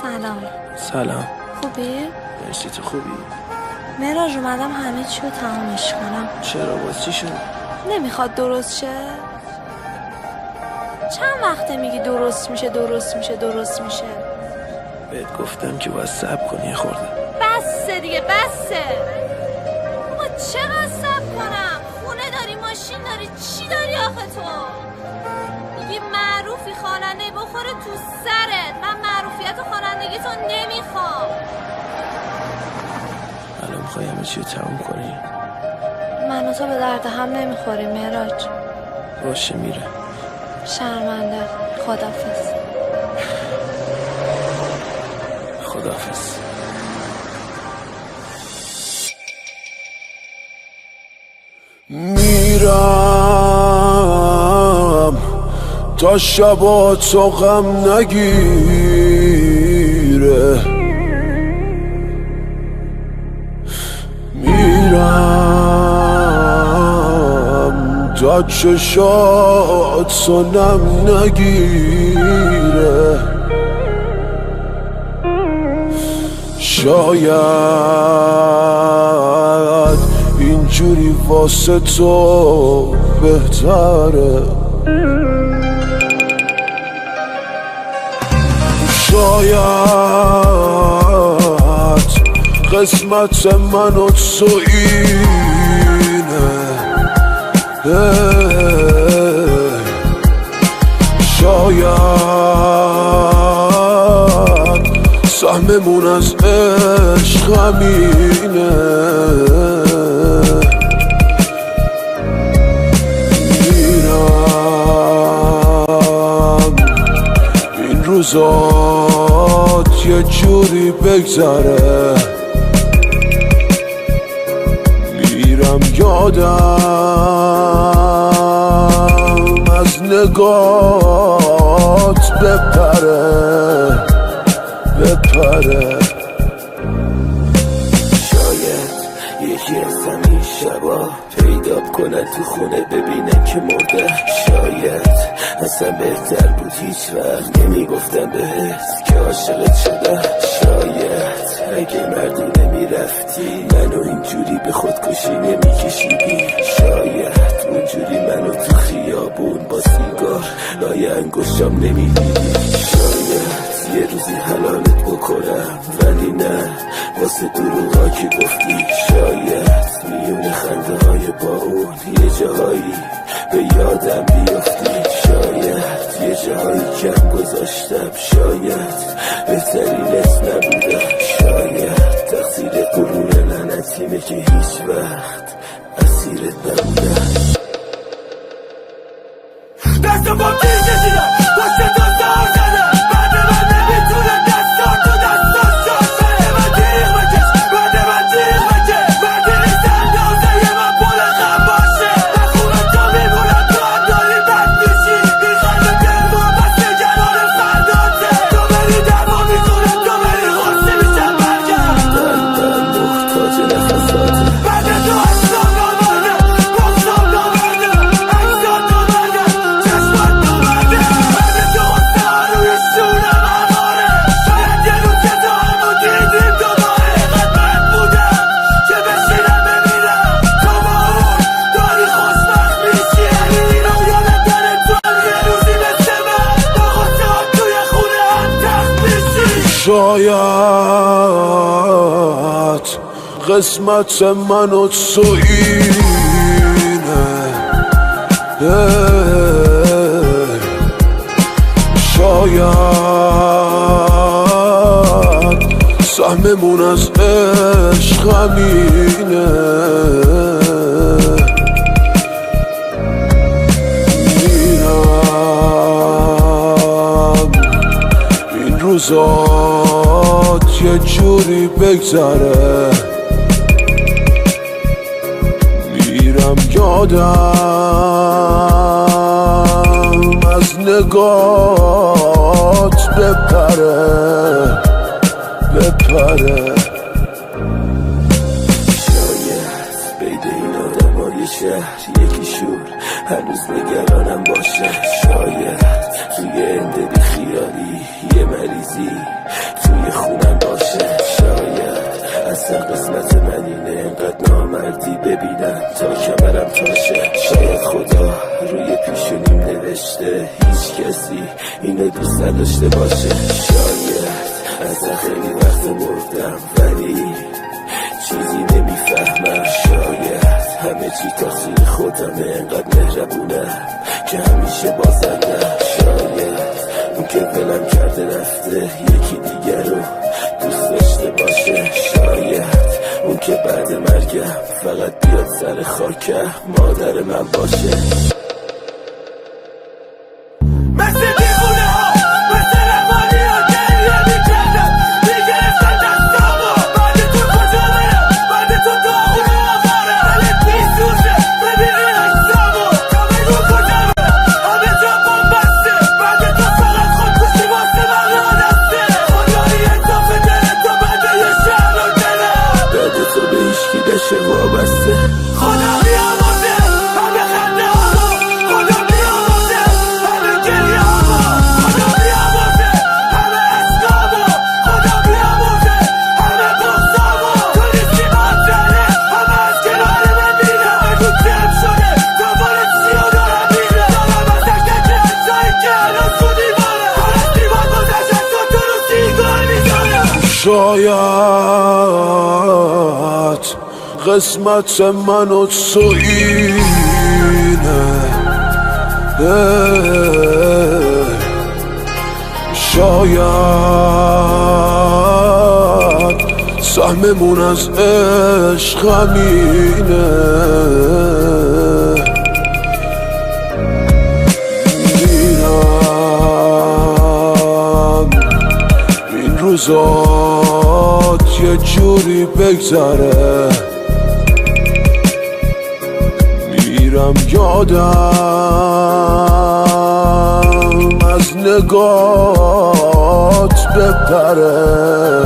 سلام. خوبی؟ مرسی، تو خوبی؟ مراج اومدم همه چی رو تمامش کنم. چرا؟ باز چی شد؟ نمیخواد درست شه؟ چند وقته میگی درست میشه درست میشه درست میشه؟ بهت گفتم که باید صبر کنی خورده. بسه دیگه بسه. ما چقدر صبر کنم؟ خونه داری، ماشین داری، چی داری آخه تو؟ میگی معروفی، خواننده بخوره تو سرت. من معروفیت خوانندگی تو نمیخوام. الان میخوای همه چی رو تموم کنی؟ من و تو به درد هم نمیخوریم مراج. باشه میره. شرمنده. خدافظ. خدافظ. میرم تا شبا تو غم نگیره، میرم تا چشات سنم نگیره. شاید اینجوری واسه تو بهتره، شاید قسمت من و تو اینه، شاید سهممون از عشق همینه. میرم این روزات یه جوری بگذره، میرم یادم از نگات بپره. شاید یکی از همین شبا پیدا کنن تو خونه ببینن که مرده. شاید اصلا بهتر بود هیچ وقت نمیگفتم بهت که عاشقت شدم. شاید اگه مردونه میرفتی منو اینجوری به خودکشی نمیکشیدی. شاید اونجوری منو تو خیابون با سیگار لای انگشتم نمیدیدی. شاید یه روزی حلالت بکنم ولی نه واسه دروغا که گفتی. شاید میون خنده های با اون یه جاهایی به یادم بیافتی. شاید یه جاهایی کم گذاشتم، شاید بهترینت نبودم. شاید تقصیر غرور لعنتیمه که هیچ وقت اسیرت نبودم. دست با تیر کشیدم پشت تو زار زدم، بعد من نمیتونم دستار تو دستار شد. بعد من تیغ بکش، بعد من تیغ بکش، بعد نیستن دازه من پول خم باشه. من خونه تا میمونم تو هم داری بد میشی. میخوای به دل ما بس کنار فرداته. تو بری دوا میکنم تو بری غصه میشم برگرد. قلبم محتاج نفساته. بعد تو اصلا نامردم، بازم نامردم، اکسان نامردم، چشمات نامرده. بعد تو غصه ها روی شونم هماره. شاید یه روز که تو همو دیدیم دوباره. قدمت بودم که بشینم بمیرم، تو با اون داری خوشبخت میشی. اینا یادت داره تو هم یه روزی مثل من با غصه ها توی خونه هم تخت میشی. شاید قسمت من و تو اینه، شاید سهممون از عشق همینه. میرم این روزات یه جوری بگذره، میرم یادم از نگات بپره. شاید بین این آدمای شهر یکی شور هنوز نگرانم باشه. شاید توی انده بی خیالی یه مریضی تو هیچ کسی اینو دوست نداشته باشه. شاید از خیلی وقت مردم ولی چیزی نمیفهمم. شاید همه چی تقصیر خودمه، انقدر مهربونم که همیشه بازندم. شاید اون که ولم کرده رفته یکی دیگر رو دوست داشته باشه. شاید اون که بعد مرگم فقط بیاد سر خاکم مادر من باشه. مثل دیوونه ها مثل روانی ها گریه میکردم میگرفتن دستامو. بعد تو کجا برم بعد تو داغونه آوارم. دلت میسوزه ببینی عکسامو. تا بگو کجا برم همه جا بومبسته. بعد تو فقط خودکشی واسه من را دسته. خدایی اضافه دلت تو بده یه شهر و دلم. بعد تو به هیچکی بشه وابسته. خدا بیامرزه همه خنده هامو. خدا بیامرزه همه گریه هامو. خدا بیامرزه همه عشقامو. خدا بیامرزه همه بغضامو. تو نیستی منزله همه از کنار من میرن. بگو چم شده دوباره چی رو دارم میرن. دارم از تک تک عکسایی که الان تو دیواره. پر از دیوار گذشت تو رو سیگار میزنم. شاید قسمت من و تو اینه. شاید سهممون از عشق همینه. میرم این روزات یه جوری بگذره. میرم یادم از نگات بپره.